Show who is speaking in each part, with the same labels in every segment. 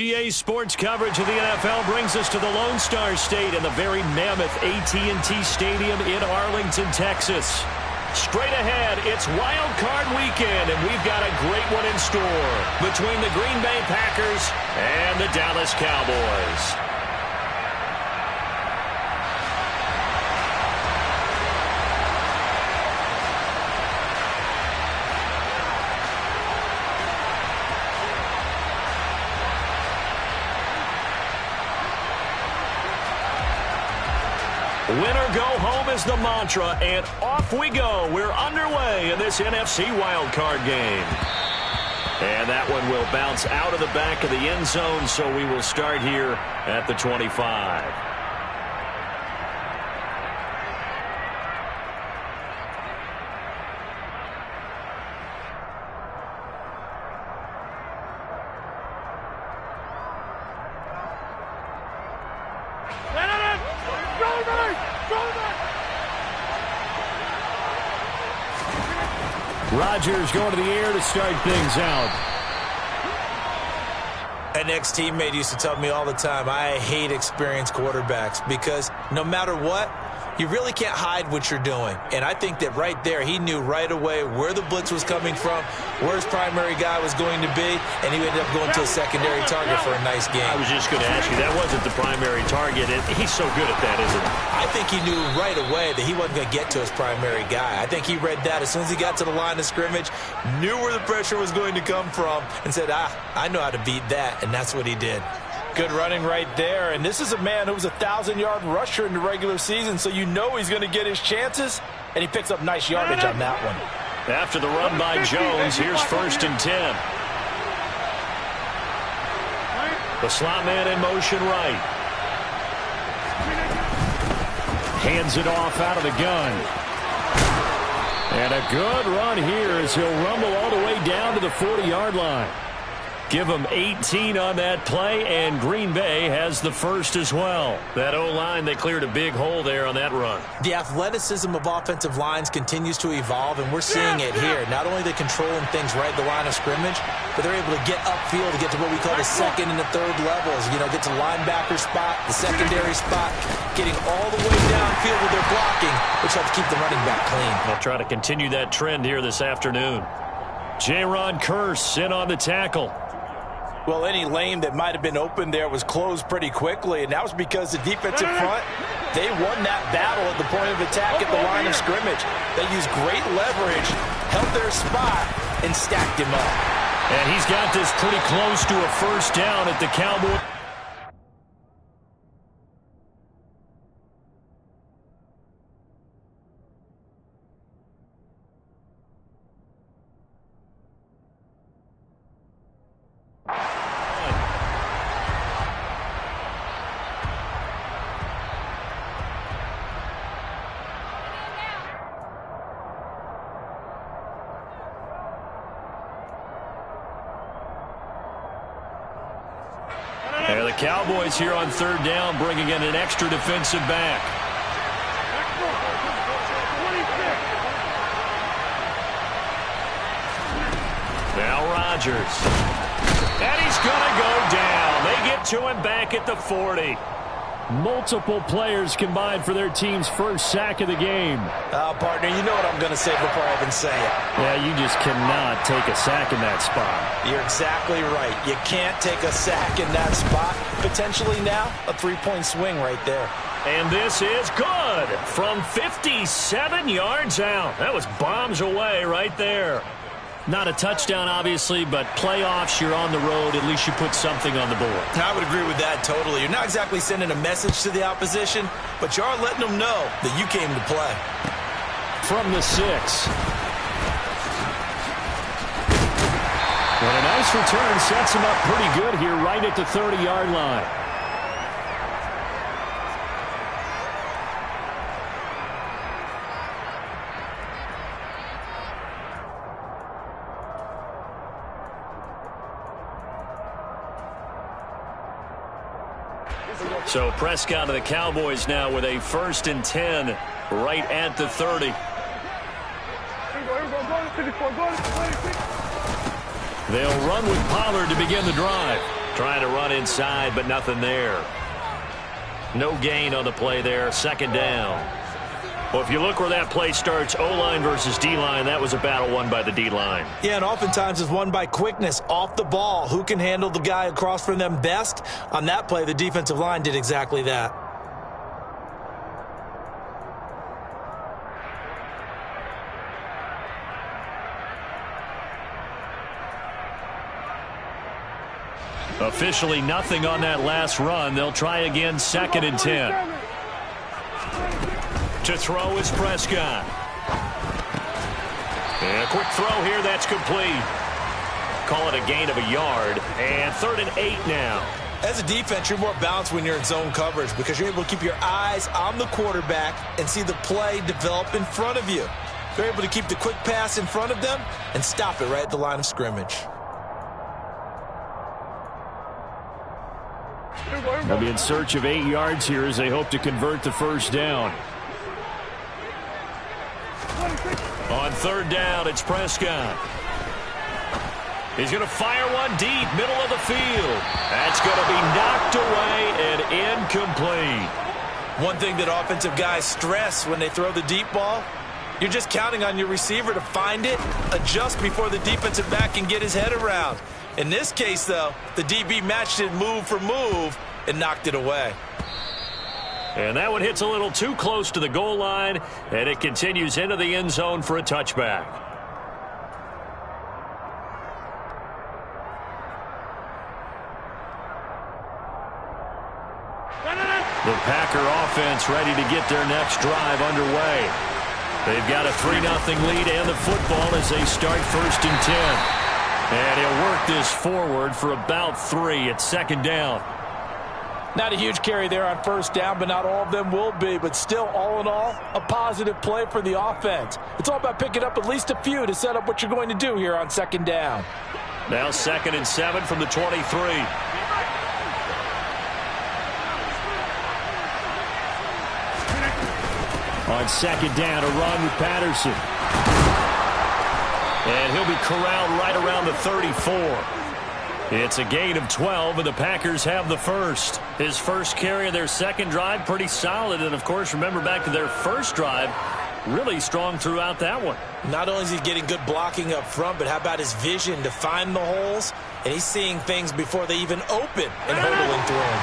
Speaker 1: GA Sports coverage of the NFL brings us to the Lone Star State in the very mammoth AT&T Stadium in Arlington, Texas. Straight ahead, it's Wild Card Weekend, and we've got a great one in store between the Green Bay Packers and the Dallas Cowboys. Winner go home is the mantra, and off we go. We're underway in this NFC wildcard game. And that one will bounce out of the back of the end zone, so we will start here at the 25. Rodgers going to the air to start things out.
Speaker 2: An ex-teammate used to tell me all the time, I hate experienced quarterbacks because no matter what, you really can't hide what you're doing. And I think that right there, he knew right away where the blitz was coming from, where his primary guy was going to be, and he ended up going to a secondary target for a nice game.
Speaker 1: I was just going to ask you, that wasn't the primary target. He's so good at that, isn't he?
Speaker 2: I think he knew right away that he wasn't going to get to his primary guy. I think he read that as soon as he got to the line of scrimmage, knew where the pressure was going to come from, and said, I know how to beat that, and that's what he did.
Speaker 3: Good running right there, and this is a man who was a 1,000-yard rusher in the regular season, so you know he's going to get his chances, and he picks up nice yardage on that one.
Speaker 1: After the run by Jones, here's 1st and 10. The slot man in motion right. Hands it off out of the gun. And a good run here as he'll rumble all the way down to the 40-yard line. Give him 18 on that play, and Green Bay has the first as well. That O-line, they cleared a big hole there on that run.
Speaker 2: The athleticism of offensive lines continues to evolve, and we're seeing it here. Not only are they controlling things right at the line of scrimmage, but they're able to get upfield to get to what we call the second and the third levels. You know, get to linebacker spot, the secondary spot, getting all the way downfield with their blocking, which helps keep the running back clean.
Speaker 1: They'll try to continue that trend here this afternoon. J-Ron Kearse in on the tackle.
Speaker 3: Well, any lane that might have been open there was closed pretty quickly, and that was because the defensive front, they won that battle at the point of attack at the line of scrimmage. They used great leverage, held their spot, and stacked him up.
Speaker 1: And he's got this pretty close to a first down at the Cowboys. There the Cowboys here on 3rd down, bringing in an extra defensive back. Now Rodgers. And he's going to go down. They get to him back at the 40. Multiple players combined for their team's first sack of the game.
Speaker 3: Partner, you know what I'm going to say before I even say it.
Speaker 1: Yeah, you just cannot take a sack in that spot.
Speaker 3: You're exactly right. You can't take a sack in that spot. Potentially now, a 3-point swing right there.
Speaker 1: And this is good from 57 yards out. That was bombs away right there. Not a touchdown, obviously, but playoffs, you're on the road. At least you put something on the board.
Speaker 2: I would agree with that totally. You're not exactly sending a message to the opposition, but you are letting them know that you came to play.
Speaker 1: From the 6. And a nice return sets him up pretty good here right at the 30-yard line. So Prescott of the Cowboys now with a 1st and 10 right at the 30. They'll run with Pollard to begin the drive. Trying to run inside, but nothing there. No gain on the play there. Second down. Well, if you look where that play starts, O-line versus D-line, that was a battle won by the D-line.
Speaker 2: Yeah, and oftentimes it's won by quickness off the ball. Who can handle the guy across from them best? On that play, the defensive line did exactly that.
Speaker 1: Officially nothing on that last run. They'll try again, 2nd and 10. To throw is Prescott. And a quick throw here, that's complete. Call it a gain of a yard. And 3rd and 8 now.
Speaker 2: As a defense, you're more balanced when you're in zone coverage because you're able to keep your eyes on the quarterback and see the play develop in front of you. They're able to keep the quick pass in front of them and stop it right at the line of scrimmage.
Speaker 1: They'll be in search of 8 yards here as they hope to convert the first down. On 3rd down, it's Prescott. He's going to fire one deep, middle of the field. That's going to be knocked away and incomplete.
Speaker 2: One thing that offensive guys stress when they throw the deep ball, you're just counting on your receiver to find it, adjust before the defensive back can get his head around. In this case, though, the DB matched it move for move and knocked it away.
Speaker 1: And that one hits a little too close to the goal line, and it continues into the end zone for a touchback. The Packer offense ready to get their next drive underway. They've got a 3-0 lead and the football as they start 1st and 10. And he'll work this forward for about 3. It's 2nd down.
Speaker 3: Not a huge carry there on 1st down, but not all of them will be. But still, all in all, a positive play for the offense. It's all about picking up at least a few to set up what you're going to do here on 2nd down.
Speaker 1: Now 2nd and 7 from the 23. On 2nd down, a run with Patterson. And he'll be corralled right around the 34. It's a gain of 12, and the Packers have the first. His first carry of their second drive, pretty solid. And, of course, remember back to their first drive, really strong throughout that one.
Speaker 2: Not only is he getting good blocking up front, but how about his vision to find the holes? And he's seeing things before they even open and hurdling through them.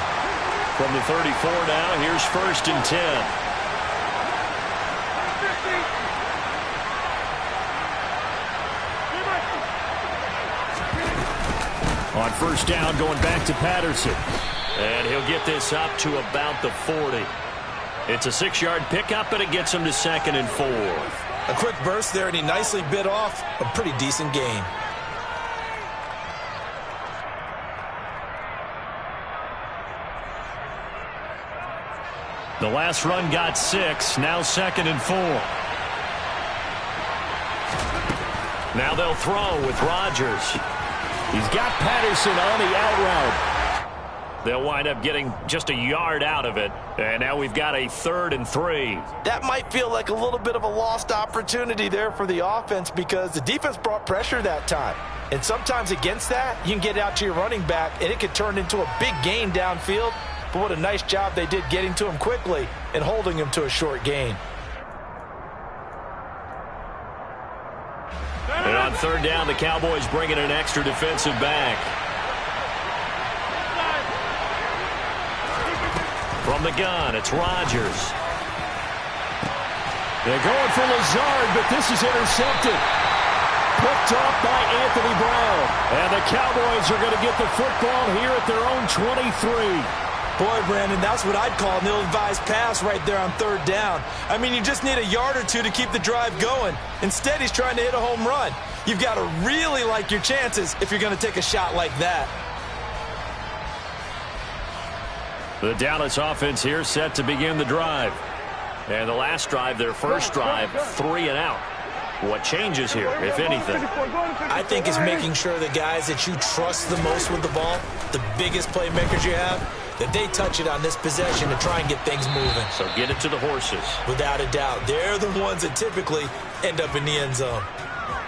Speaker 1: From the 34 now, here's 1st and 10. On 1st down, going back to Patterson. And he'll get this up to about the 40. It's a 6-yard pickup, and it gets him to 2nd and 4.
Speaker 2: A quick burst there, and he nicely bit off a pretty decent gain.
Speaker 1: The last run got 6, now 2nd and 4. Now they'll throw with Rodgers. He's got Patterson on the out route. They'll wind up getting just a yard out of it. And now we've got a 3rd and 3.
Speaker 3: That might feel like a little bit of a lost opportunity there for the offense because the defense brought pressure that time. And sometimes against that, you can get out to your running back, and it could turn into a big gain downfield. But what a nice job they did getting to him quickly and holding him to a short gain.
Speaker 1: And on 3rd down, the Cowboys bring in an extra defensive back. From the gun, it's Rodgers. They're going for Lazard, but this is intercepted. Picked off by Anthony Brown. And the Cowboys are going to get the football here at their own 23.
Speaker 2: Boy, Brandon, that's what I'd call an ill-advised pass right there on 3rd down. I mean, you just need a yard or two to keep the drive going. Instead, he's trying to hit a home run. You've got to really like your chances if you're going to take a shot like that.
Speaker 1: The Dallas offense here set to begin the drive. And the last drive, their first drive, 3 and out. What changes here, if anything?
Speaker 2: I think it's making sure the guys that you trust the most with the ball, the biggest playmakers you have, that they touch it on this possession to try and get things moving.
Speaker 1: So get it to the horses.
Speaker 2: Without a doubt. They're the ones that typically end up in the end zone.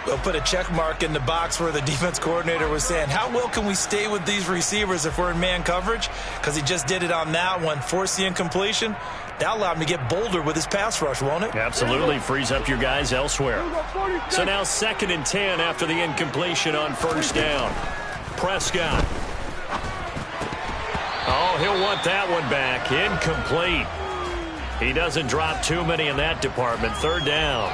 Speaker 2: We'll put a check mark in the box where the defense coordinator was saying, how well can we stay with these receivers if we're in man coverage? Because he just did it on that one, forced the incompletion. That allowed him to get bolder with his pass rush, won't it?
Speaker 1: Absolutely. Frees up your guys elsewhere. So now 2nd and 10 after the incompletion on 1st down. Prescott. Oh, he'll want that one back. Incomplete. He doesn't drop too many in that department. 3rd down.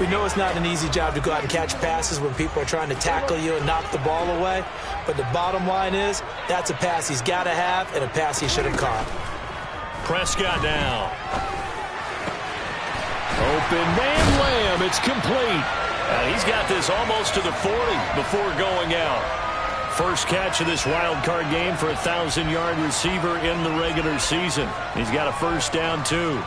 Speaker 2: We know it's not an easy job to go out and catch passes when people are trying to tackle you and knock the ball away. But the bottom line is, that's a pass he's got to have and a pass he should have caught.
Speaker 1: Prescott now. Open man Lamb. It's complete. And he's got this almost to the 40 before going out. First catch of this wild card game for a 1,000-yard receiver in the regular season. He's got a 1st down, too.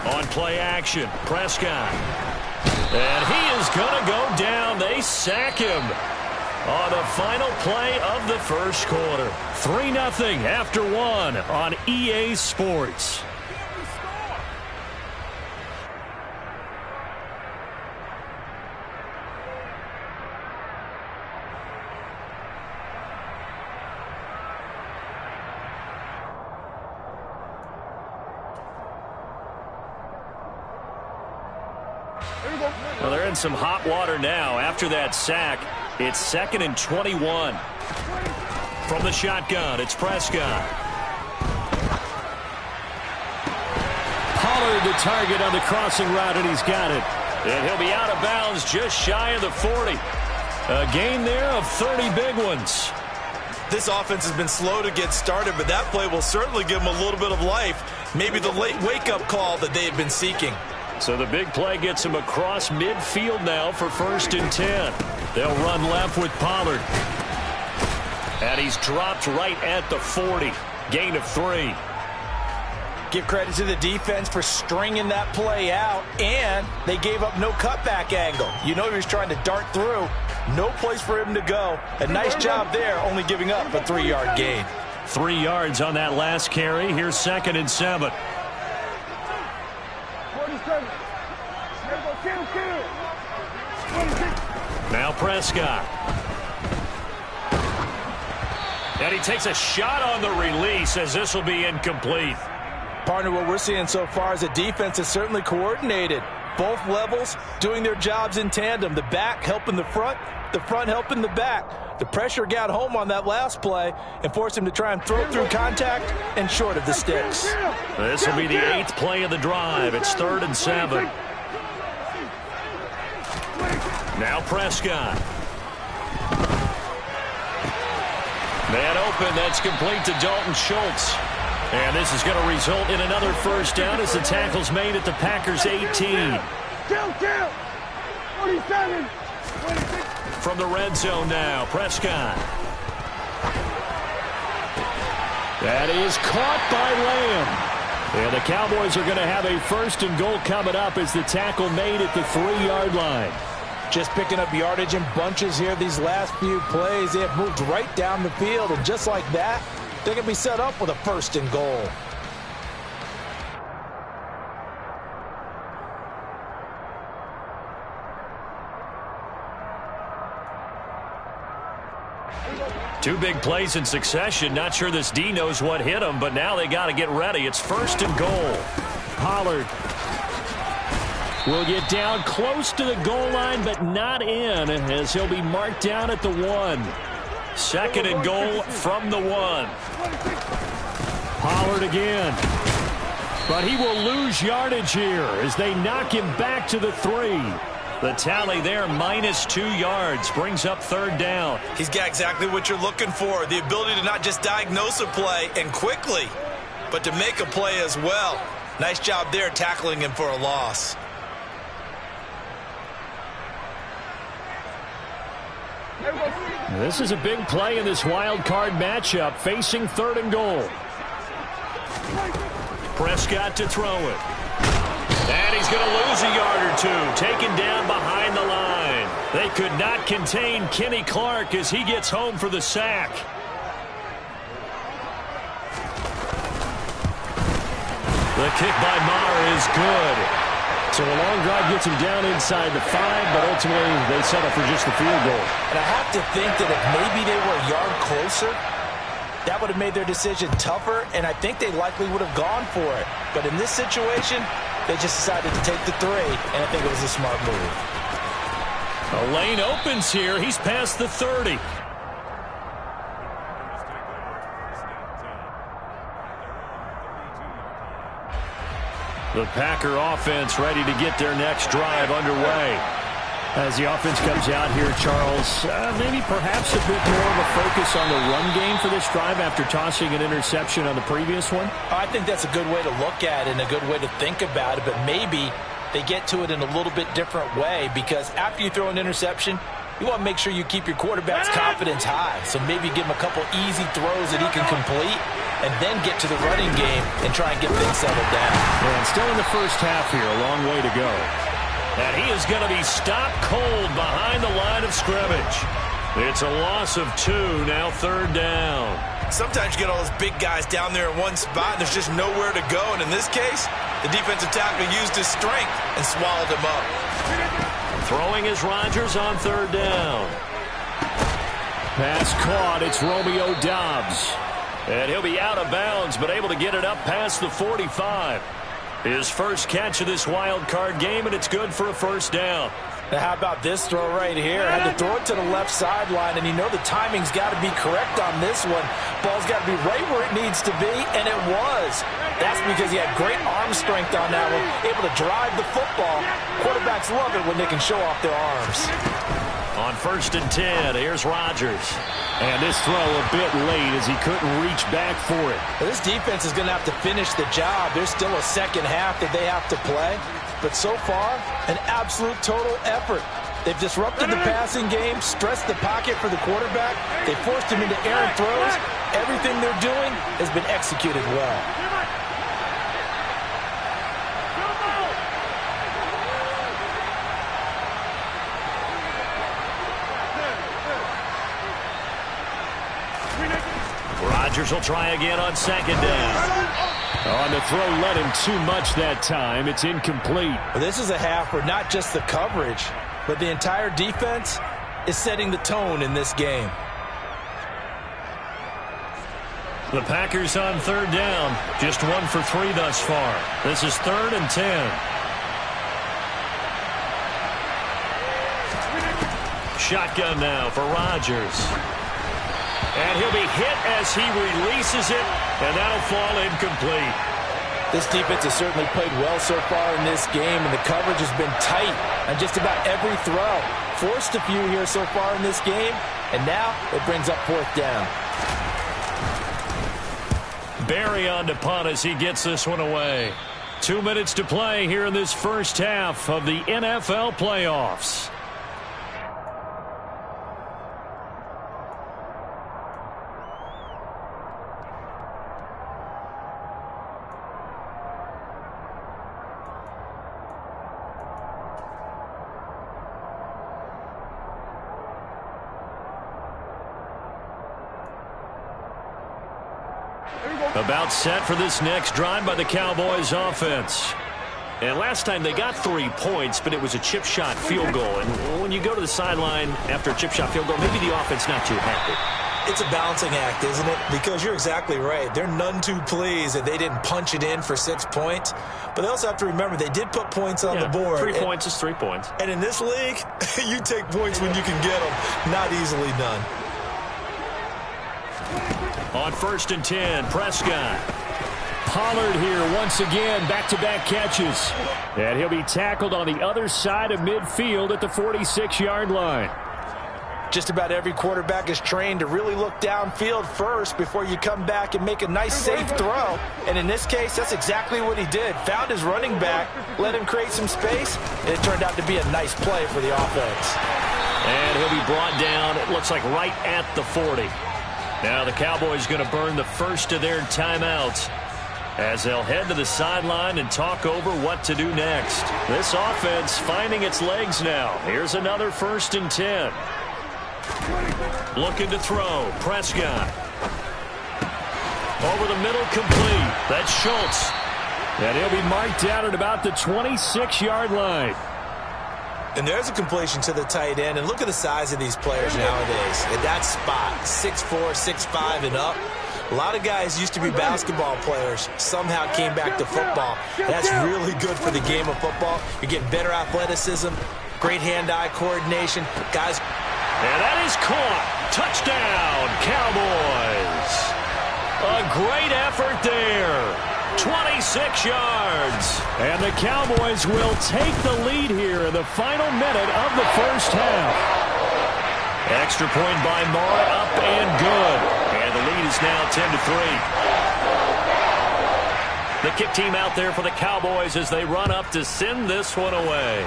Speaker 1: On play action, Prescott. And he is going to go down. They sack him on the final play of the 1st quarter. 3-0 after 1 on EA Sports. Well, they're in some hot water now. After that sack, it's 2nd and 21. From the shotgun, it's Prescott. Pollard the target on the crossing route, and he's got it. And he'll be out of bounds just shy of the 40. A gain there of 30 big ones.
Speaker 2: This offense has been slow to get started, but that play will certainly give them a little bit of life. Maybe the late wake-up call that they had been seeking.
Speaker 1: So the big play gets him across midfield now for 1st and 10. They'll run left with Pollard. And he's dropped right at the 40. Gain of 3.
Speaker 3: Give credit to the defense for stringing that play out, and they gave up no cutback angle. You know he was trying to dart through. No place for him to go. A nice job there, only giving up a 3-yard gain.
Speaker 1: 3 yards on that last carry. Here's 2nd and 7. Now Prescott. And he takes a shot on the release as this will be incomplete.
Speaker 3: Partner, what we're seeing so far is the defense is certainly coordinated. Both levels doing their jobs in tandem. The back helping the front helping the back. The pressure got home on that last play and forced him to try and throw through contact and short of the sticks.
Speaker 1: This will be the 8th play of the drive. It's 3rd and 7. Now Prescott. Man open, that's complete to Dalton Schultz. And this is going to result in another 1st down as the tackle's made at the Packers' 18. From the red zone now, Prescott. That is caught by Lamb. And the Cowboys are going to have a 1st and goal coming up as the tackle made at the 3-yard line.
Speaker 3: Just picking up yardage in bunches here these last few plays. They have moved right down the field, and just like that, they're going to be set up with a 1st and goal.
Speaker 1: Two big plays in succession. Not sure this D knows what hit him, but now they got to get ready. It's 1st and goal. Pollard will get down close to the goal line, but not in, as he'll be marked down at the 1. 2nd and goal from the 1. Pollard again. But he will lose yardage here as they knock him back to the 3. The tally there, -2 yards, brings up 3rd down.
Speaker 2: He's got exactly what you're looking for, the ability to not just diagnose a play and quickly, but to make a play as well. Nice job there tackling him for a loss.
Speaker 1: This is a big play in this wild card matchup, facing 3rd and goal. Prescott to throw it. And he's going to lose a yard or two, taken down behind the line. They could not contain Kenny Clark as he gets home for the sack. The kick by Maher is good.
Speaker 4: So a long drive gets him down inside the 5, but ultimately they settle for just the field goal.
Speaker 3: And I have to think that if maybe they were a yard closer, that would have made their decision tougher, and I think they likely would have gone for it. But in this situation, they just decided to take the 3, and I think it was a smart move.
Speaker 1: A lane opens here. He's past the 30. The Packer offense ready to get their next drive underway.
Speaker 4: As the offense comes out here, Charles, maybe perhaps a bit more of a focus on the run game for this drive after tossing an interception on the previous one?
Speaker 3: I think that's a good way to look at it and a good way to think about it, but maybe they get to it in a little bit different way, because after you throw an interception, you want to make sure you keep your quarterback's confidence high. So maybe give him a couple easy throws that he can complete and then get to the running game and try and get things settled down.
Speaker 4: And still in the first half here, a long way to go.
Speaker 1: And he is going to be stopped cold behind the line of scrimmage. It's a loss of 2, now 3rd down.
Speaker 2: Sometimes you get all those big guys down there in one spot, and there's just nowhere to go. And in this case, the defensive tackle used his strength and swallowed him up.
Speaker 1: Throwing is Rodgers on 3rd down.
Speaker 4: Pass caught. It's Romeo Doubs.
Speaker 1: And he'll be out of bounds, but able to get it up past the 45. His first catch of this wild card game, and it's good for a 1st down.
Speaker 3: Now how about this throw right here? Had to throw it to the left sideline, and you know the timing's got to be correct on this one. Ball's got to be right where it needs to be, and it was. That's because he had great arm strength on that one, able to drive the football. Quarterbacks love it when they can show off their arms.
Speaker 1: On 1st and 10, here's Rodgers.
Speaker 4: And this throw a bit late as he couldn't reach back for it.
Speaker 3: Well, this defense is going to have to finish the job. There's still a second half that they have to play. But so far, an absolute total effort. They've disrupted the passing game, stressed the pocket for the quarterback. They forced him into errant throws. Everything they're doing has been executed well.
Speaker 1: Rodgers will try again on 2nd down.
Speaker 4: On the throw, led him too much that time. It's incomplete.
Speaker 3: Well, this is a half where not just the coverage, but the entire defense is setting the tone in this game.
Speaker 1: The Packers on 3rd down. Just 1 for 3 thus far. This is 3rd and 10. Shotgun now for Rodgers. And he'll be hit as he releases it, and that'll fall incomplete.
Speaker 3: This defense has certainly played well so far in this game, and the coverage has been tight on just about every throw. Forced a few here so far in this game, and now it brings up 4th down.
Speaker 1: Barry on to punt as he gets this one away. 2 minutes to play here in this first half of the NFL playoffs. About set for this next drive by the Cowboys offense. And last time they got 3 points, but it was a chip shot field goal. And when you go to the sideline after a chip shot field goal, maybe the offense not too happy.
Speaker 2: It's a balancing act, isn't it? Because you're exactly right. They're none too pleased that they didn't punch it in for 6 points. But they also have to remember they did put points on the board.
Speaker 1: 3 points is 3 points.
Speaker 2: And in this league, you take points when you can get them. Not easily done.
Speaker 1: On 1st and 10, Prescott.
Speaker 4: Pollard here once again, back-to-back catches. And he'll be tackled on the other side of midfield at the 46-yard line.
Speaker 3: Just about every quarterback is trained to really look downfield first before you come back and make a nice, safe throw. And in this case, that's exactly what he did. Found his running back, let him create some space, and it turned out to be a nice play for the offense.
Speaker 1: And he'll be brought down, it looks like right at the 40. Now the Cowboys going to burn the first of their timeouts. as they'll head to the sideline and talk over what to do next. This offense finding its legs now. Here's another 1st and 10. Looking to throw. Prescott. Over the middle, complete. That's Schultz. And he'll be marked down at about the 26-yard line.
Speaker 2: And there's a completion to the tight end. And look at the size of these players nowadays. At that spot, 6'4", 6'5", and up. A lot of guys used to be basketball players, somehow came back to football. That's really good for the game of football. You're getting better athleticism, great hand-eye coordination. Guys.
Speaker 1: And that is caught. Touchdown, Cowboys. A great effort there. 26 yards. And the Cowboys will take the lead here in the final minute of the first half. Extra point by Moore, up and good. And the lead is now 10-3. The kick team out there for the Cowboys as they run up to send this one away.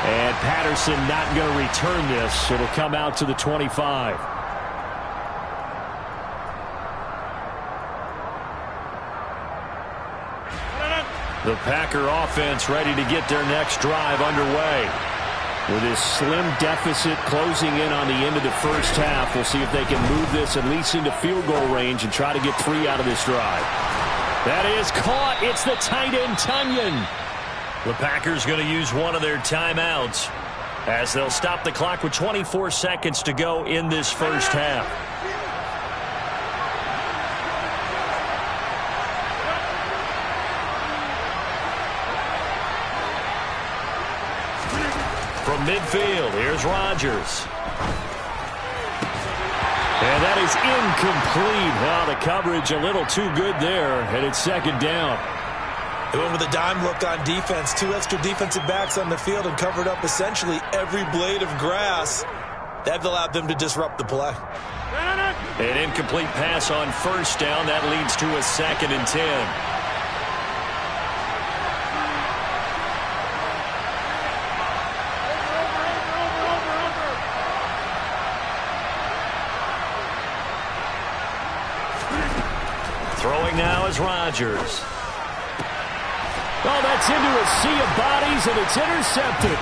Speaker 1: And Patterson not going to return this. It'll come out to the 25. The Packer offense ready to get their next drive underway. With this slim deficit closing in on the end of the first half, we'll see if they can move this at least into field goal range and try to get 3 out of this drive. That is caught. It's the tight end, Tunyon. The Packers going to use one of their timeouts as they'll stop the clock with 24 seconds to go in this first half. From midfield, here's Rodgers. And that is incomplete. Well, the coverage a little too good there, and it's 2nd down.
Speaker 2: They went with a dime look on defense. 2 extra defensive backs on the field and covered up essentially every blade of grass. That allowed them to disrupt the play.
Speaker 1: An incomplete pass on 1st down. That leads to a 2nd and 10. Throwing now is Rodgers. Oh, that's into a sea of bodies, and it's intercepted.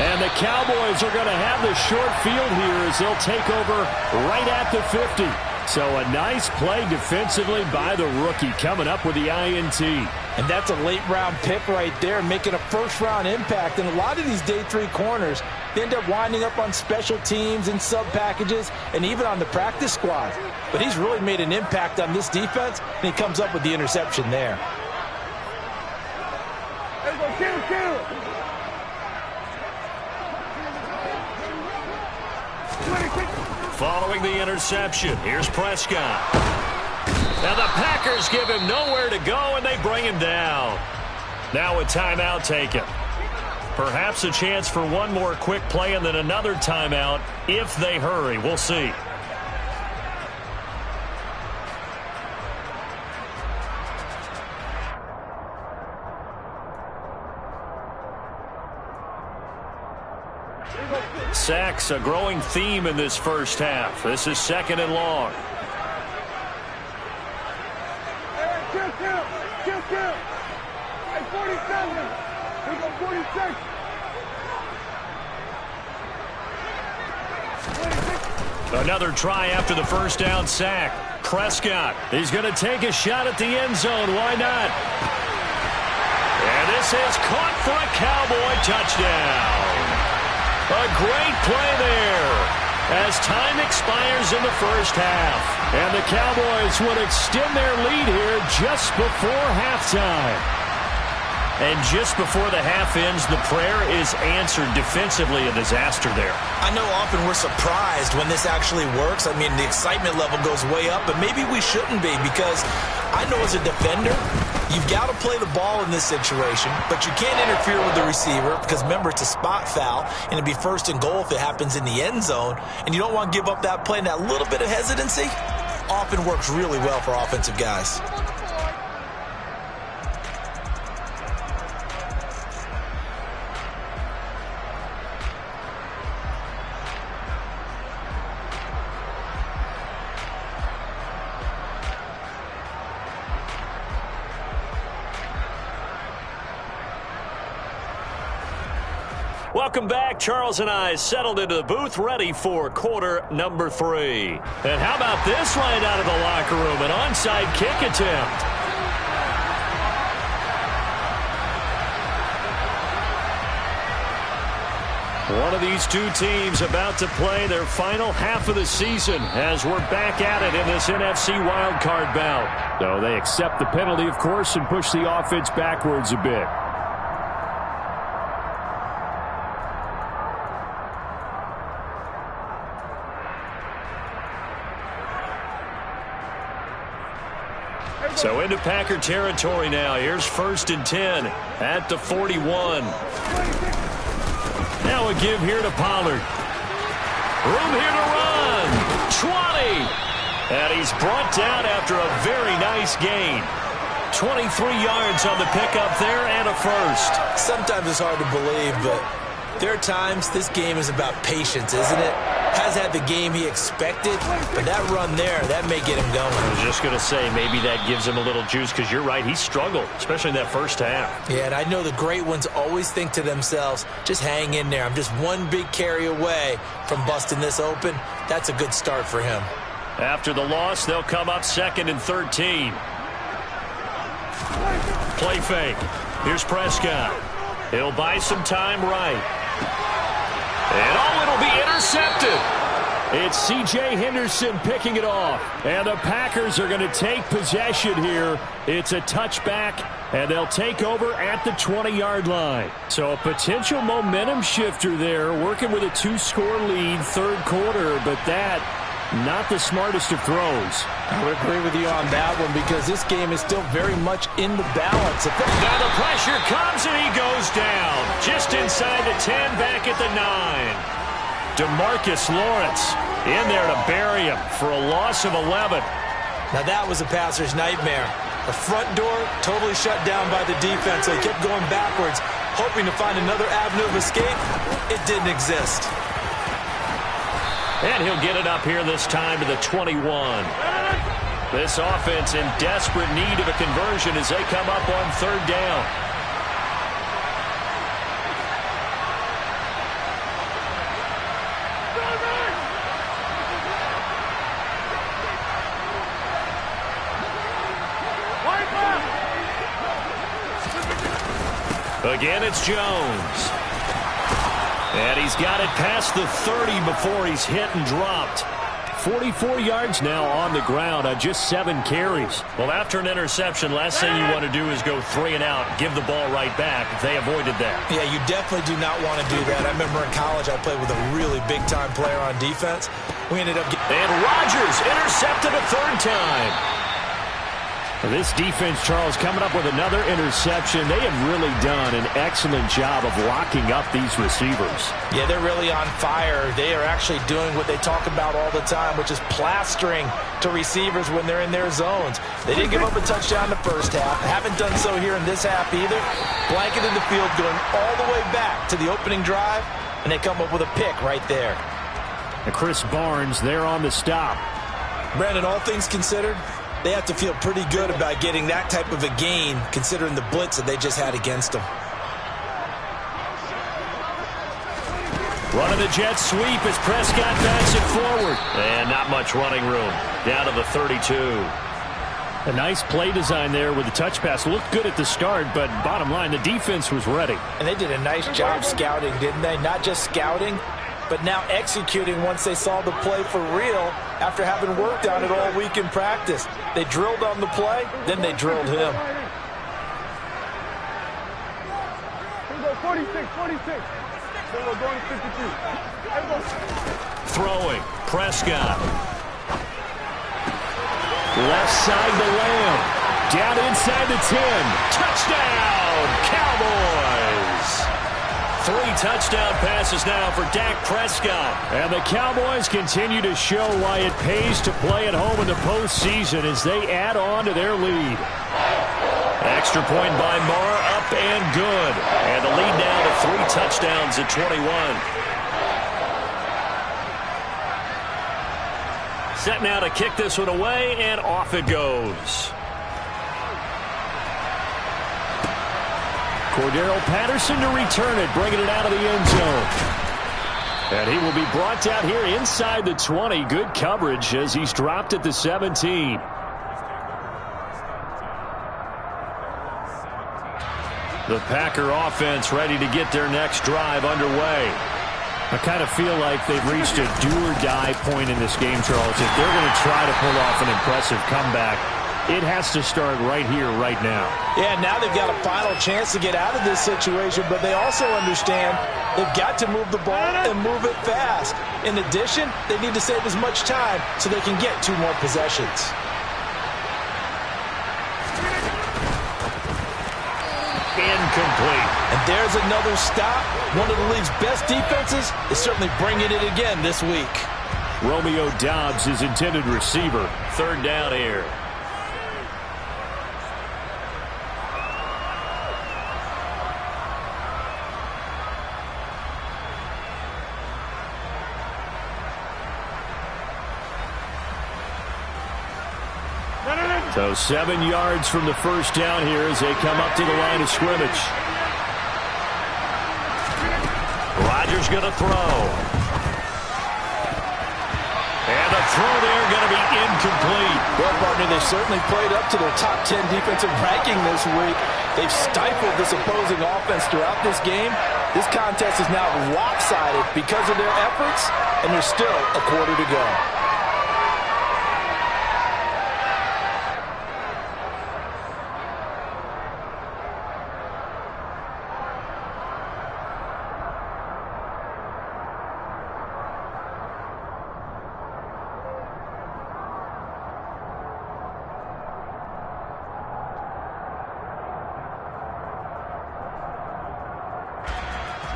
Speaker 1: And the Cowboys are going to have the short field here as they'll take over right at the 50. So a nice play defensively by the rookie coming up with the INT.
Speaker 3: And that's a late-round pick right there, making a first-round impact. And a lot of these day 3 corners, they end up winding up on special teams and sub-packages and even on the practice squad. But he's really made an impact on this defense, and he comes up with the interception there.
Speaker 1: Following the interception, here's Prescott. Now the Packers give him nowhere to go, and they bring him down. Now a timeout taken. Perhaps a chance for one more quick play and then another timeout if they hurry. We'll see. Sacks, a growing theme in this first half. This is 2nd and long. Another try after the first down sack. Prescott, he's going to take a shot at the end zone. Why not? And this is caught for a Cowboy touchdown. A great play there as time expires in the first half. And the Cowboys will extend their lead here just before halftime. And just before the half ends, the prayer is answered defensively. A disaster there.
Speaker 2: I know often we're surprised when this actually works. I mean, the excitement level goes way up, but maybe we shouldn't be, because I know as a defender, you've got to play the ball in this situation, but you can't interfere with the receiver because, remember, it's a spot foul, and it'd be 1st and goal if it happens in the end zone, and you don't want to give up that play. And that little bit of hesitancy often works really well for offensive guys.
Speaker 1: Welcome back. Charles and I settled into the booth, ready for quarter number 3. And how about this right out of the locker room? An onside kick attempt. One of these two teams about to play their final half of the season as we're back at it in this NFC wildcard bout.
Speaker 4: So they accept the penalty, of course, and push the offense backwards a bit.
Speaker 1: So into Packer territory now. Here's 1st and 10 at the 41. Now a give here to Pollard. Room here to run. 20. And he's brought down after a very nice gain. 23 yards on the pickup there and a first.
Speaker 2: Sometimes it's hard to believe, but there are times this game is about patience, isn't it? Has had the game he expected, but that run there, that may get him going.
Speaker 1: I was just going to say, maybe that gives him a little juice, because you're right, he struggled, especially in that first half.
Speaker 2: Yeah, and I know the great ones always think to themselves, just hang in there. I'm just one big carry away from busting this open. That's a good start for him.
Speaker 1: After the loss, they'll come up 2nd and 13. Play fake. Here's Prescott. He'll buy some time right. And it'll be intercepted.
Speaker 4: It's C.J. Henderson picking it off. And the Packers are going to take possession here. It's a touchback, and they'll take over at the 20-yard line. So a potential momentum shifter there, working with a 2-score lead, 3rd quarter, but that, not the smartest of throws.
Speaker 3: I would agree with you on that one, because this game is still very much in the balance.
Speaker 1: Now the pressure comes, and he goes down. Just inside the 10, back at the 9. DeMarcus Lawrence in there to bury him for a loss of 11.
Speaker 2: Now that was a passer's nightmare. The front door totally shut down by the defense. So he kept going backwards, hoping to find another avenue of escape. It didn't exist.
Speaker 1: And he'll get it up here this time to the 21. This offense in desperate need of a conversion as they come up on 3rd down. Again, it's Jones. And he's got it past the 30 before he's hit and dropped.
Speaker 4: 44 yards now on the ground on just 7 carries.
Speaker 1: Well, after an interception, last thing you want to do is go 3 and out, give the ball right back. They avoided that.
Speaker 2: Yeah, you definitely do not want to do that. I remember in college I played with a really big-time player on defense. We ended up getting...
Speaker 1: And Rodgers intercepted a 3rd time.
Speaker 4: This defense, Charles, coming up with another interception. They have really done an excellent job of locking up these receivers.
Speaker 3: Yeah, they're really on fire. They are actually doing what they talk about all the time, which is plastering to receivers when they're in their zones. They didn't give up a touchdown in the first half. Haven't done so here in this half either. Blanketed the field, going all the way back to the opening drive, and they come up with a pick right there.
Speaker 4: And Chris Barnes there on the stop.
Speaker 2: Brandon, all things considered, they have to feel pretty good about getting that type of a gain, considering the blitz that they just had against them.
Speaker 1: Running the jet sweep as Prescott backs it forward. And not much running room. Down to the 32.
Speaker 4: A nice play design there with the touch pass. Looked good at the start, but bottom line, the defense was ready.
Speaker 3: And they did a nice job scouting, didn't they? Not just scouting, but now executing once they saw the play for real after having worked on it all week in practice. They drilled on the play, then they drilled him.
Speaker 5: 46. We're going to 52.
Speaker 1: Throwing, Prescott.
Speaker 4: Left side to Lamb. Down inside the 10.
Speaker 1: Touchdown, Cowboys! 3 touchdown passes now for Dak Prescott.
Speaker 4: And the Cowboys continue to show why it pays to play at home in the postseason as they add on to their lead.
Speaker 1: Extra point by Marr, up and good. And the lead now to 3 touchdowns at 21. Set now to kick this one away, and off it goes.
Speaker 4: Cordero Patterson to return it, bringing it out of the end zone. And he will be brought down here inside the 20. Good coverage as he's dropped at the 17. The Packer offense ready to get their next drive underway. I kind of feel like they've reached a do-or-die point in this game, Charles. If they're going to try to pull off an impressive comeback, it has to start right here, right now.
Speaker 3: Yeah, now they've got a final chance to get out of this situation, but they also understand they've got to move the ball and move it fast. In addition, they need to save as much time so they can get 2 more possessions.
Speaker 1: Incomplete.
Speaker 3: And there's another stop. One of the league's best defenses is certainly bringing it again this week.
Speaker 4: Romeo Doubs is intended receiver.
Speaker 1: 3rd down here.
Speaker 4: So 7 yards from the first down here as they come up to the line of scrimmage.
Speaker 1: Rodgers going to throw. And the throw there going to be incomplete.
Speaker 3: Well, partner, they certainly played up to their top 10 defensive ranking this week. They've stifled this opposing offense throughout this game. This contest is now lopsided because of their efforts, and there's still a quarter to go.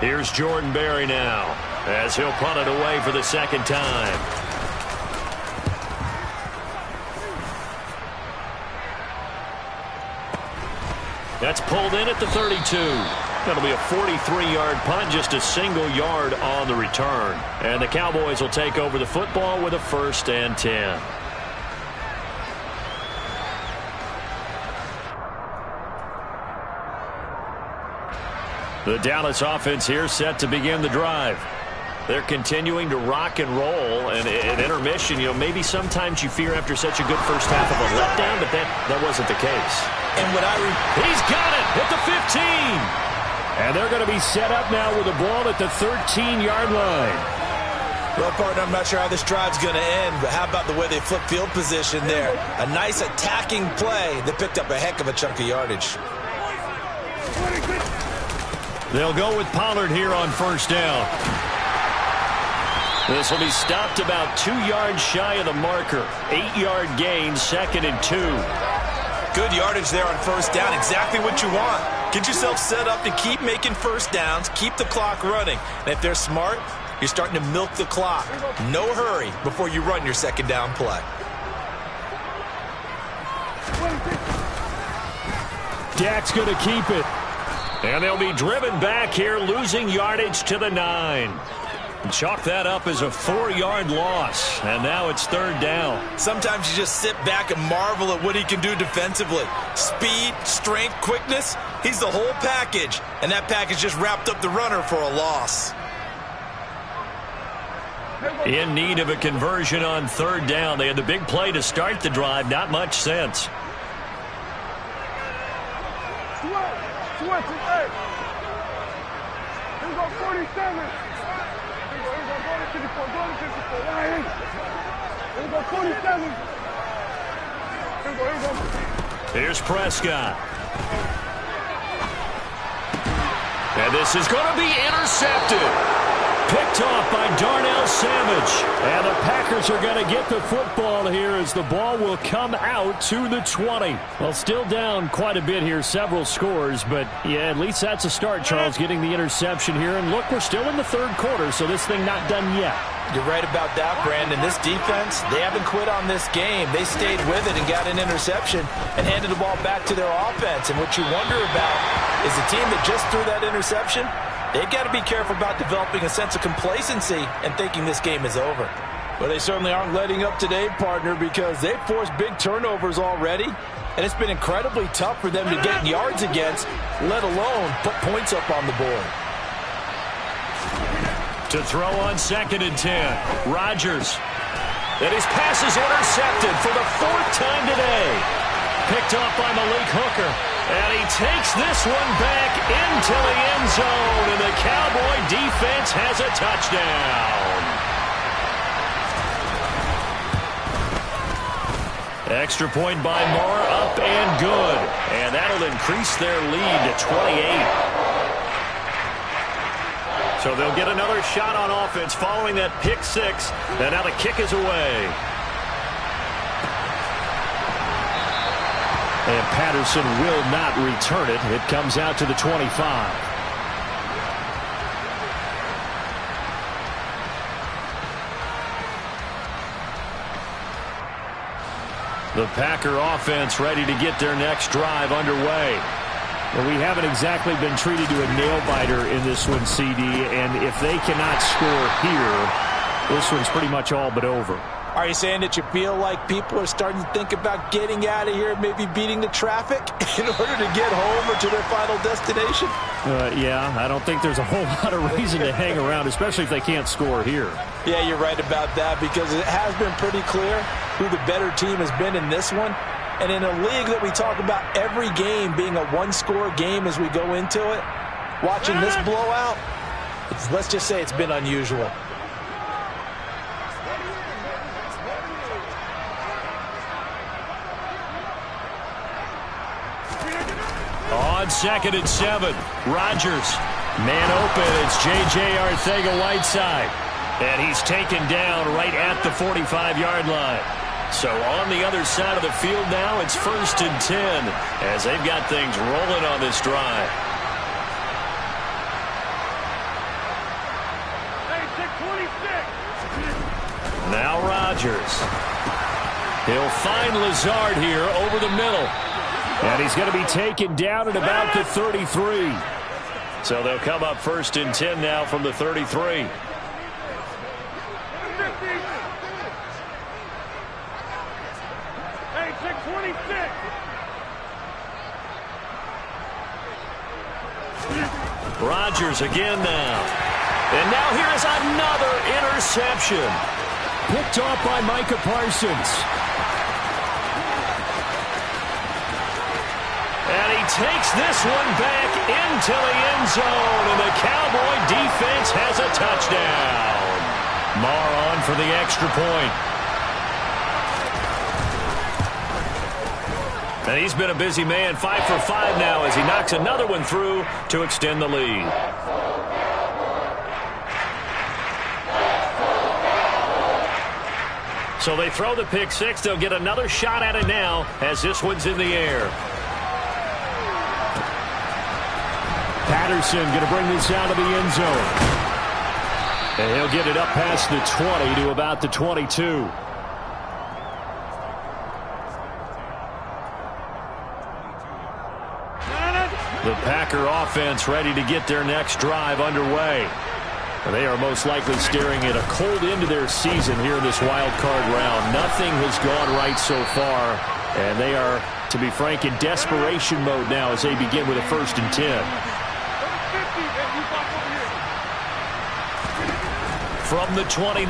Speaker 1: Here's Jordan Berry now as he'll punt it away for the 2nd time. That's pulled in at the 32. That'll be a 43-yard punt, just a single yard on the return. And the Cowboys will take over the football with a 1st and 10. The Dallas offense here set to begin the drive. They're continuing to rock and roll, and at intermission, maybe sometimes you fear after such a good first half of a letdown, but that wasn't the case.
Speaker 3: And what
Speaker 1: he's got it at the 15.
Speaker 4: And they're going to be set up now with the ball at the 13-yard line.
Speaker 3: Well, partner, I'm not sure how this drive's going to end, but how about the way they flip field position there? A nice attacking play that picked up a heck of a chunk of yardage.
Speaker 1: They'll go with Pollard here on 1st down. This will be stopped about 2 yards shy of the marker. 8-yard gain, 2nd and 2.
Speaker 3: Good yardage there on 1st down. Exactly what you want. Get yourself set up to keep making 1st downs, keep the clock running. And if they're smart, you're starting to milk the clock. No hurry before you run your 2nd down play.
Speaker 4: Dak's going to keep it.
Speaker 1: And they'll be driven back here, losing yardage to the 9. Chalk that up as a 4-yard loss. And now it's 3rd down.
Speaker 3: Sometimes you just sit back and marvel at what he can do defensively. Speed, strength, quickness. He's the whole package. And that package just wrapped up the runner for a loss.
Speaker 1: In need of a conversion on 3rd down. They had the big play to start the drive. Not much sense.
Speaker 5: Hey. Here we go, 47. Here we go, go to 54. Here we go, 47. Here we go.
Speaker 1: Here's Prescott. And this is going to be intercepted. Picked off by Darnell Savage. And the Packers are going to get the football here as the ball will come out to the 20.
Speaker 4: Well, still down quite a bit here, several scores, but yeah, at least that's a start, Charles, getting the interception here. And look, we're still in the 3rd quarter, so this thing not done yet.
Speaker 3: You're right about that, Brandon. This defense, they haven't quit on this game. They stayed with it and got an interception and handed the ball back to their offense. And what you wonder about is the team that just threw that interception, they've got to be careful about developing a sense of complacency and thinking this game is over. Well, they certainly aren't letting up today, partner, because they've forced big turnovers already, and it's been incredibly tough for them to get yards against, let alone put points up on the board.
Speaker 1: To throw on 2nd and 10, Rodgers. And his pass is intercepted for the 4th time today. Picked off by Malik Hooker. And he takes this one back into the end zone. And the Cowboy defense has a touchdown. Extra point by Moore, up and good. And that'll increase their lead to 28. So they'll get another shot on offense following that pick 6. And now the kick is away. And Patterson will not return it. It comes out to the 25. The Packer offense ready to get their next drive underway. Well, we haven't exactly been treated to a nail-biter in this one, CD, and if they cannot score here, this one's pretty much all but over.
Speaker 3: Are you saying that you feel like people are starting to think about getting out of here, maybe beating the traffic in order to get home or to their final destination?
Speaker 1: Yeah, I don't think there's a whole lot of reason to hang around, especially if they can't score here.
Speaker 3: Yeah, you're right about that, because it has been pretty clear who the better team has been in this one. And in a league that we talk about every game being a one-score game as we go into it, watching this blowout, let's just say it's been unusual.
Speaker 1: On 2nd and 7, Rodgers. Man open, it's J.J. Arcega-Whiteside. And he's taken down right at the 45-yard line. So on the other side of the field now, it's 1st and 10 as they've got things rolling on this drive. Now Rodgers. He'll find Lazard here over the middle. And he's going to be taken down at about the 33. So they'll come up 1st and 10 now from the 33. Rodgers again now. And now here is another interception. Picked off by Micah Parsons. And he takes this one back into the end zone. And the Cowboy defense has a touchdown. Moore on for the extra point. And he's been a busy man, 5 for 5 now as he knocks another one through to extend the lead. So they throw the pick 6. They'll get another shot at it now as this one's in the air. Patterson going to bring this out of the end zone. And he'll get it up past the 20 to about the 22. The Packer offense ready to get their next drive underway. They are most likely staring at a cold end to their season here in this wild card round. Nothing has gone right so far, and they are, to be frank, in desperation mode now as they begin with a 1st and 10. From the 29,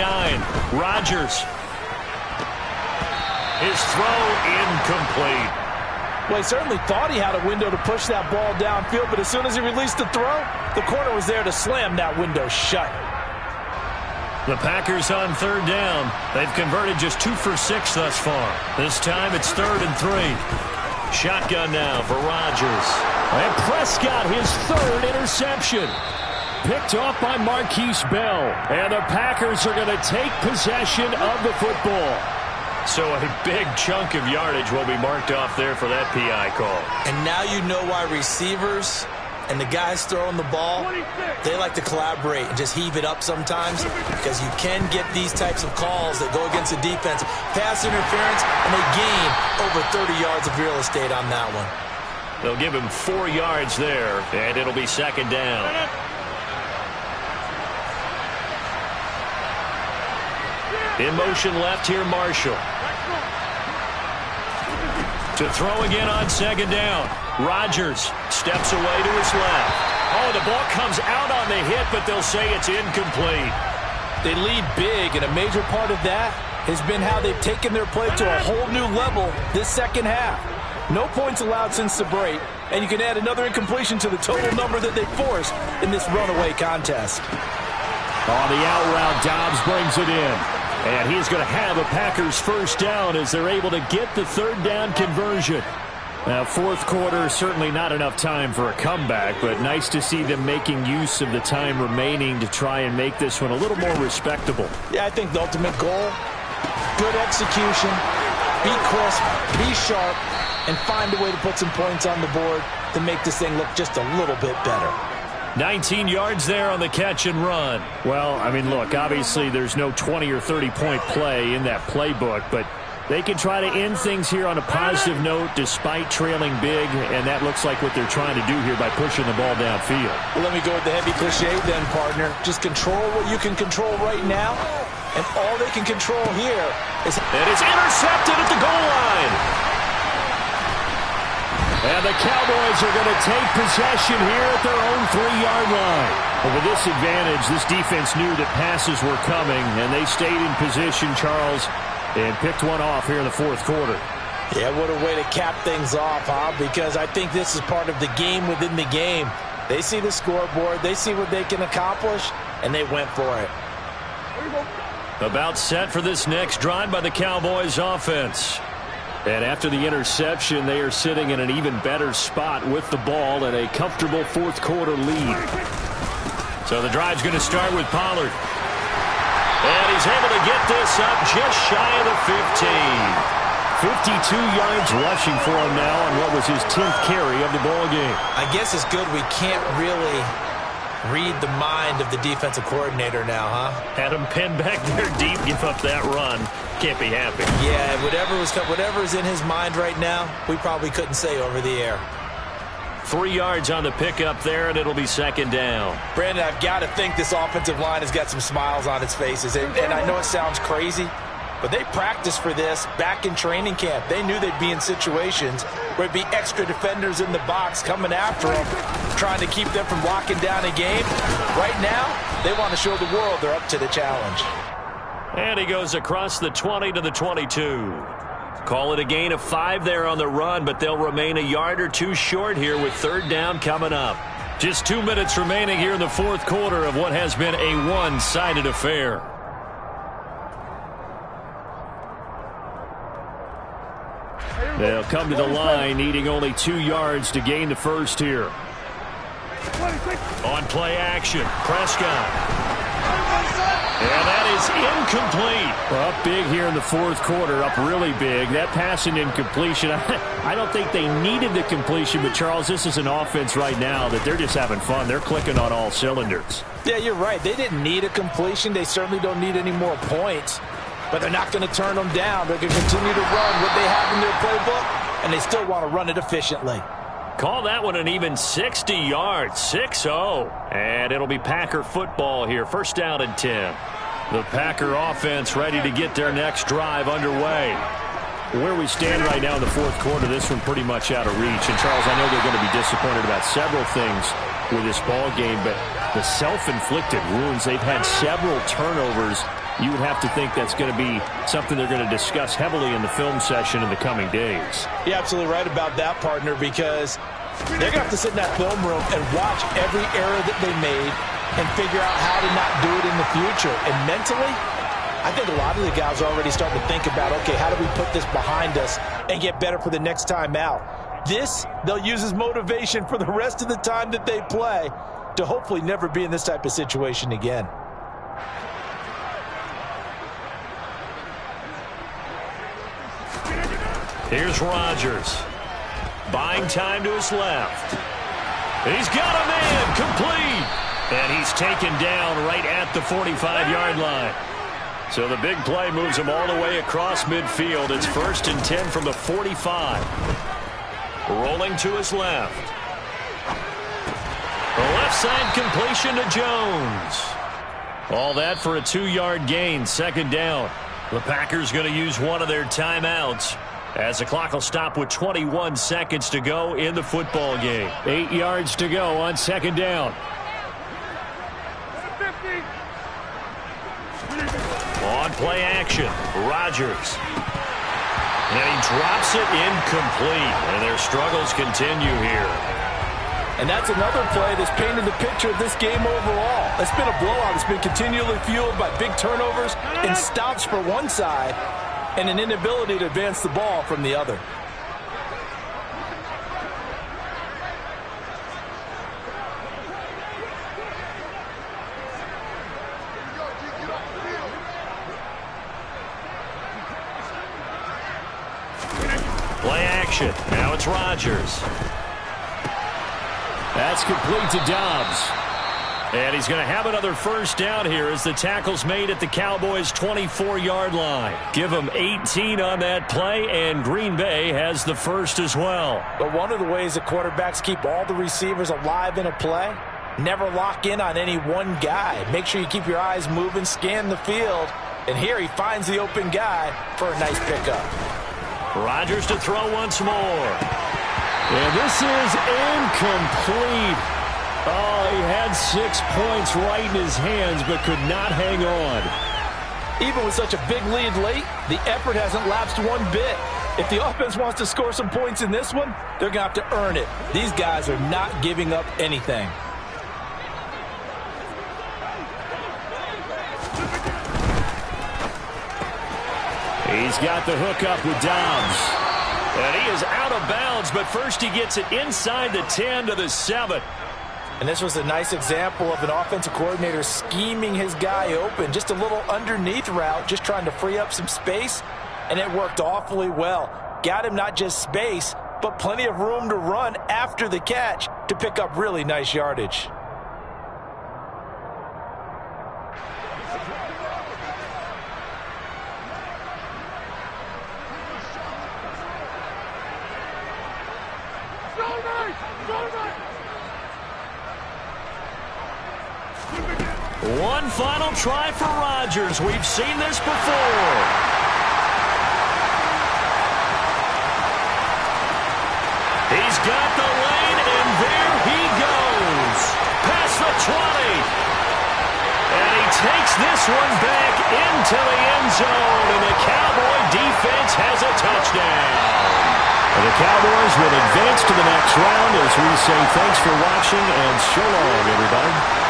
Speaker 1: Rodgers. His throw incomplete.
Speaker 3: Well, he certainly thought he had a window to push that ball downfield, but as soon as he released the throw, the corner was there to slam that window shut.
Speaker 1: The Packers on 3rd down. They've converted just 2 for 6 thus far. This time it's 3rd and 3. Shotgun now for Rodgers. And Prescott, his 3rd interception. Picked off by Marquise Bell. And the Packers are going to take possession of the football. So a big chunk of yardage will be marked off there for that PI call.
Speaker 2: And now you know why receivers and the guys throwing the ball, they like to collaborate and just heave it up sometimes, because you can get these types of calls that go against the defense. Pass interference, and they gain over 30 yards of real estate on that one.
Speaker 1: They'll give him 4 yards there, and it'll be 2nd down. In motion left here, Marshall. To throw again on second down. Rodgers steps away to his left. Oh, the ball comes out on the hit, but they'll say it's incomplete.
Speaker 3: They lead big, and a major part of that has been how they've taken their play to a whole new level this second half. No points allowed since the break, and you can add another incompletion to the total number that they forced in this runaway contest.
Speaker 4: On the out route, Dobbs brings it in. And he's going to have a Packers first down as they're able to get the third down conversion. Now, fourth quarter, certainly not enough time for a comeback, but nice to see them making use of the time remaining to try and make this one a little more respectable.
Speaker 3: Yeah, I think the ultimate goal, good execution, be crisp, be sharp, and find a way to put some points on the board to make this thing look just a little bit better.
Speaker 1: 19 yards there on the catch and run.
Speaker 4: Well, I mean, look, obviously there's no 20 or 30-point play in that playbook, but they can try to end things here on a positive note despite trailing big, and that looks like what they're trying to do here by pushing the ball downfield.
Speaker 3: Well, let me go with the heavy cliche then, partner. Just control what you can control right now, and all they can control here is...
Speaker 1: It is intercepted at the goal line. And the Cowboys are going to take possession here at their own 3-yard line. Well, with this advantage, this defense knew that passes were coming, and they stayed in position, Charles, and picked one off here in the fourth quarter.
Speaker 3: Yeah, what a way to cap things off, huh? Because I think this is part of the game within the game. They see the scoreboard, they see what they can accomplish, and they went for it.
Speaker 1: About set for this next drive by the Cowboys offense. And after the interception, they are sitting in an even better spot with the ball and a comfortable fourth quarter lead. So the drive's going to start with Pollard. And he's able to get this up just shy of the 15. 52 yards rushing for him now on what was his 10th carry of the ball game.
Speaker 2: I guess it's good we can't really read the mind of the defensive coordinator now, huh?
Speaker 1: Had him pinned back there deep, give up that run. Can't be happy.
Speaker 2: Yeah, whatever's in his mind right now, we probably couldn't say over the air.
Speaker 1: 3 yards on the pickup there, and it'll be second down.
Speaker 3: Brandon, I've got to think this offensive line has got some smiles on its faces. And I know it sounds crazy, but they practiced for this back in training camp. They knew they'd be in situations where it'd be extra defenders in the box coming after them, trying to keep them from locking down a game. Right now, they want to show the world they're up to the challenge.
Speaker 1: And he goes across the 20 to the 22. Call it a gain of 5 there on the run, but they'll remain a yard or two short here with third down coming up. Just 2 minutes remaining here in the fourth quarter of what has been a one-sided affair. They'll come to the line, needing only 2 yards to gain the first here. On play action, Prescott. And that is incomplete.
Speaker 4: Well, up big here in the fourth quarter, up really big. That passing incompletion, I don't think they needed the completion, but Charles, this is an offense right now that they're just having fun. They're clicking on all cylinders.
Speaker 3: Yeah, you're right. They didn't need a completion. They certainly don't need any more points. But they're not going to turn them down. They're going to continue to run what they have in their playbook, and they still want to run it efficiently.
Speaker 1: Call that one an even 60 yards, 6-0. And it'll be Packer football here, first down and 10. The Packer offense ready to get their next drive underway. Where we stand right now in the fourth quarter, this one pretty much out of reach. And, Charles, I know they're going to be disappointed about several things with this ball game, but the self-inflicted wounds, they've had several turnovers. You would have to think that's going to be something they're going to discuss heavily in the film session in the coming days.
Speaker 3: You're absolutely right about that, partner, because they're going to have to sit in that film room and watch every error that they made and figure out how to not do it in the future. And mentally, I think a lot of the guys are already starting to think about, okay, how do we put this behind us and get better for the next time out? This, they'll use as motivation for the rest of the time that they play to hopefully never be in this type of situation again.
Speaker 1: Here's Rodgers. Buying time to his left. He's got a man complete. And he's taken down right at the 45-yard line. So the big play moves him all the way across midfield. It's first and 10 from the 45. Rolling to his left. The left side completion to Jones. All that for a 2-yard gain, second down. The Packers going to use one of their timeouts as the clock will stop with 21 seconds to go in the football game. 8 yards to go on second down. On play action, Rodgers. And he drops it incomplete. And their struggles continue here.
Speaker 3: And that's another play that's painted the picture of this game overall. It's been a blowout. It's been continually fueled by big turnovers and stops for one side and an inability to advance the ball from the other.
Speaker 1: Play action. Now it's Rodgers.
Speaker 4: That's complete to Dobbs.
Speaker 1: And he's going to have another first down here as the tackle's made at the Cowboys' 24-yard line. Give them 18 on that play, and Green Bay has the first as well.
Speaker 3: But one of the ways that quarterbacks keep all the receivers alive in a play, never lock in on any one guy. Make sure you keep your eyes moving, scan the field. And here he finds the open guy for a nice pickup.
Speaker 1: Rodgers to throw once more.
Speaker 4: And this is incomplete. Oh, he had 6 points right in his hands, but could not hang on.
Speaker 3: Even with such a big lead late, the effort hasn't lapsed one bit. If the offense wants to score some points in this one, they're going to have to earn it. These guys are not giving up anything.
Speaker 4: He's got the hook up with Dobbs.
Speaker 1: And he is out of bounds, but first he gets it inside the 10 to the 7.
Speaker 3: And this was a nice example of an offensive coordinator scheming his guy open. Just a little underneath route, just trying to free up some space, and it worked awfully well. Got him not just space, but plenty of room to run after the catch to pick up really nice yardage.
Speaker 1: One final try for Rodgers. We've seen this before. He's got the lane, and there he goes. Past the 20. And he takes this one back into the end zone, and the Cowboy defense has a touchdown.
Speaker 4: And the Cowboys will advance to the next round as we say thanks for watching and so long, everybody.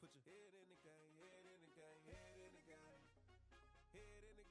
Speaker 6: Put your head in the game, head in the game, head in the game, head in the game.